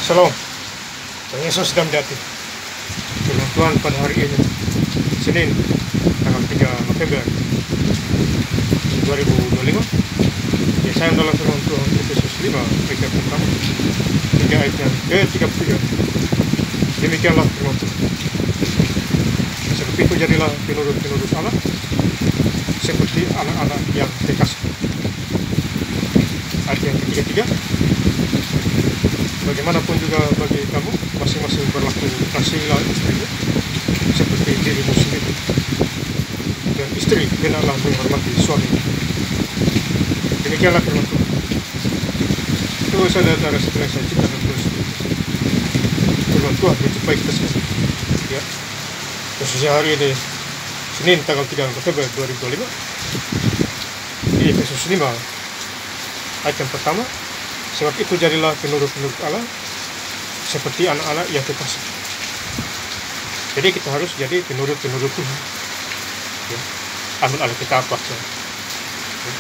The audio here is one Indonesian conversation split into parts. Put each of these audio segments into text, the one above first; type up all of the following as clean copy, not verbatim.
Shalom, Tuhan Yesus sedang datang. Firman Tuhan pada hari ini, Senin, tanggal 3 November 2025. Ya, saya dalam firman Tuhan Efesus 5 ayat pertama hingga ayatnya ke-33. Demikianlah firman Tuhan. Sebab itu jadilah penurut-penurut Allah, seperti anak-anak yang terkasih. Ayat yang ketiga, bagaimanapun juga bagi kamu masing-masing berlaku kasihilah istrimu seperti dirimu sendiri, dan istri hendaklah menghormati suami. Demikianlah firman Tuhan. Itu saudara-saudara sekalian saya cinta dan bersyukur. Firman Tuhan menjumpai kita semua. Ya, khususnya hari ini Senin tanggal 3 November 2025 di Efesus 5 ayat yang pertama. Sebab itu jadilah penurut-penurut Allah seperti anak-anak yang terkasih. Jadi kita harus jadi penurut-penurut Tuhan. Ya. Ambil Alkitab baca. Ya.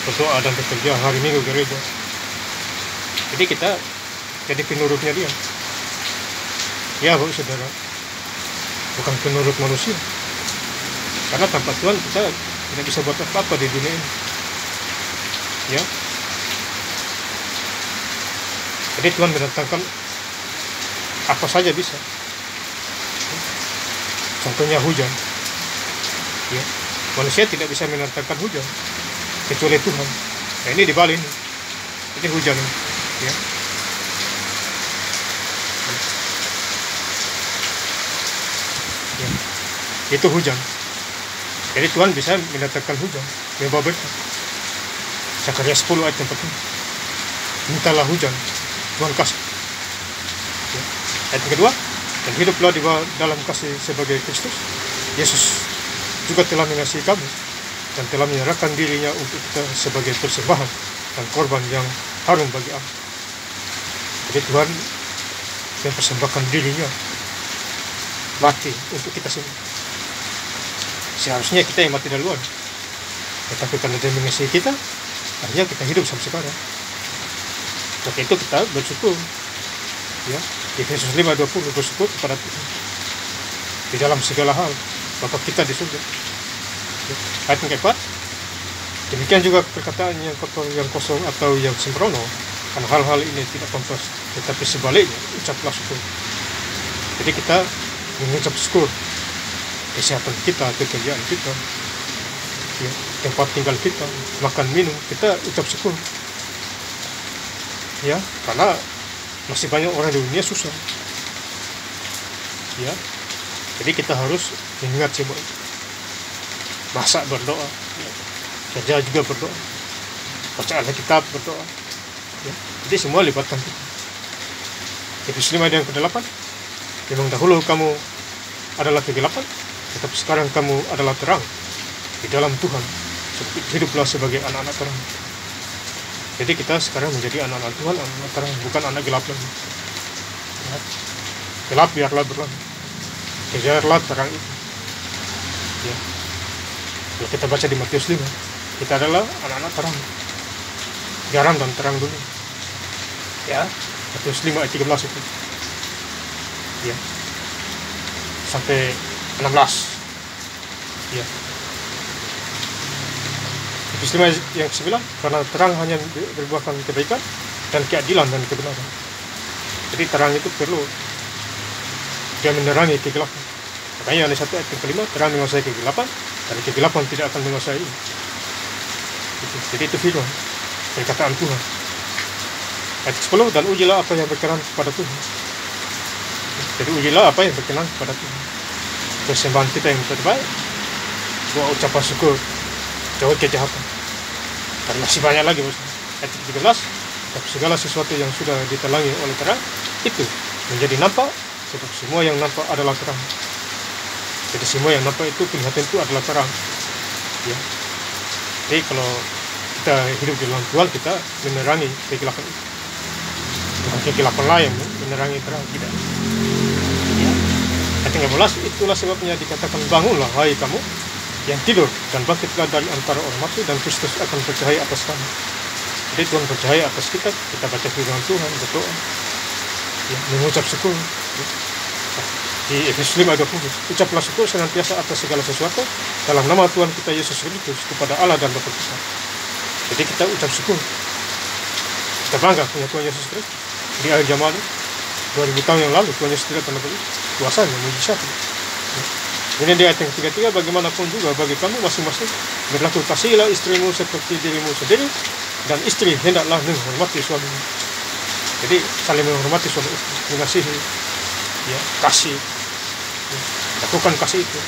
Berdoa dan bekerja hari Minggu gereja. Jadi kita jadi penurutnya dia. Ya, Bapak Saudara. Bukan penurut manusia. Karena tanpa Tuhan kita tidak bisa buat apa-apa di dunia ini. Ya. Jadi Tuhan mendatangkan apa saja bisa. Contohnya hujan. Ya. Manusia tidak bisa mendatangkan hujan kecuali Tuhan. Nah, ini di Bali ini. Ini hujan. Ya. Ya. Itu hujan. Jadi Tuhan bisa mendatangkan hujan. Membawa berkat. Zakaria 10 ayat yang pertama. Mintalah hujan, Tuhan kasih. Ya. Ayat yang kedua, dan hiduplah di dalam kasih sebagai Kristus. Yesus juga telah mengasihi kami dan telah menyerahkan dirinya untuk kita sebagai persembahan dan korban yang harum bagi Allah. Jadi Tuhan mempersembahkan dirinya mati untuk kita semua. Seharusnya kita yang mati duluan, tetapi karena Dia mengasihi kita, akhirnya kita hidup sampai sekarang. Untuk itu kita bersyukur, ya, di Efesus 5:20 bersyukur kepada Tuhan di dalam segala hal, Bapa kita di surga. Ya. Ayat yang keempat, demikian juga perkataan yang kotor, yang kosong atau yang sembrono, karena hal-hal ini tidak pantas, tetapi sebaliknya ucaplah syukur. Jadi kita mengucap syukur kesehatan kita, pekerjaan kita, ya, tempat tinggal kita, makan minum, kita ucap syukur. Ya, karena masih banyak orang di dunia susah. Ya, jadi kita harus mengingat semua itu. Masak berdoa, ya. Kerja juga berdoa, baca Alkitab berdoa. Ya, jadi semua libatkan kita. Efesus 5 yang ke-8, memang dahulu kamu adalah kegelapan, tetapi sekarang kamu adalah terang di dalam Tuhan. Hiduplah sebagai anak-anak terang. Jadi kita sekarang menjadi anak-anak Tuhan, anak-anak terang, bukan anak gelap lagi. Ya. Gelap biarlah berlalu, kejarlah terang itu. Ya. Kalau kita baca di Matius 5, kita adalah anak-anak terang, garam dan terang dunia. Ya, Matius 5 ayat 13 itu. Ya. Sampai 16. Ya. Efesus 5 yang ke-9, karena terang hanya berbuahkan kebaikan dan keadilan dan kebenaran. Jadi terang itu perlu dia menerangi kegelapan. Makanya ada 1 ayat yang ke-5, terang menguasai kegelapan dan kegelapan tidak akan menguasai ini. Jadi itu firman, perkataan Tuhan. Ayat 10, dan ujilah apa yang berkenan kepada Tuhan. Jadi ujilah apa yang berkenan kepada Tuhan. Persembahan kita yang terbaik, buat ucapan syukur, jauh kejahatan. Dan masih banyak lagi, bos. Ayat 13, tapi segala sesuatu yang sudah ditelangi oleh terang itu menjadi nampak, sebab semua yang nampak adalah terang. Jadi semua yang nampak itu, kelihatan itu adalah terang. Ya. Jadi kalau kita hidup di dalam Tuhan, kita menerangi kegelapan itu. Bukan kegelapan lain menerangi terang, tidak. Ya. Ayat 13, itulah sebabnya dikatakan, bangunlah hai kamu yang tidur, dan bangkitlah dari antara orang mati, dan Kristus akan bercahaya atas kamu. Jadi Tuhan percaya atas kita baca firman Tuhan, berdoa, ya, mengucap syukur. Ya. Di Efesus 5 ayat 20, ucaplah syukur senantiasa atas segala sesuatu dalam nama Tuhan kita Yesus Kristus kepada Allah dan Bapa kita. Jadi kita ucap syukur. Kita bangga punya Tuhan Yesus Kristus. Di akhir zaman 2000 tahun yang lalu Tuhan Yesus tidak pernah begitu. Kuasanya, mujizatnya. Ya. Kemudian di ayat yang 33, bagaimanapun juga bagi kamu masing-masing berlaku kasihilah istrimu seperti dirimu sendiri, dan istri hendaklah menghormati suaminya. Jadi saling menghormati suami istri, mengasihi, ya, kasih, ya, lakukan kasih itu.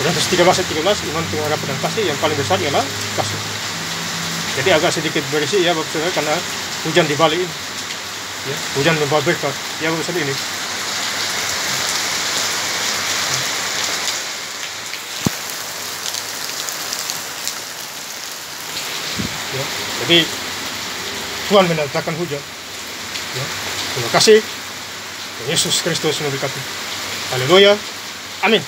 Korintus 13:13, iman, pengharapan dan kasih yang paling besar ialah kasih. Jadi agak sedikit berisi ya Bapak Saudara, karena hujan di Bali ini, ya, hujan membawa berkat ya Bapak Saudara ini. Ya, jadi Tuhan mendatangkan hujan. Ya, terima kasih. Yesus Kristus memberkati. Haleluya. Amin.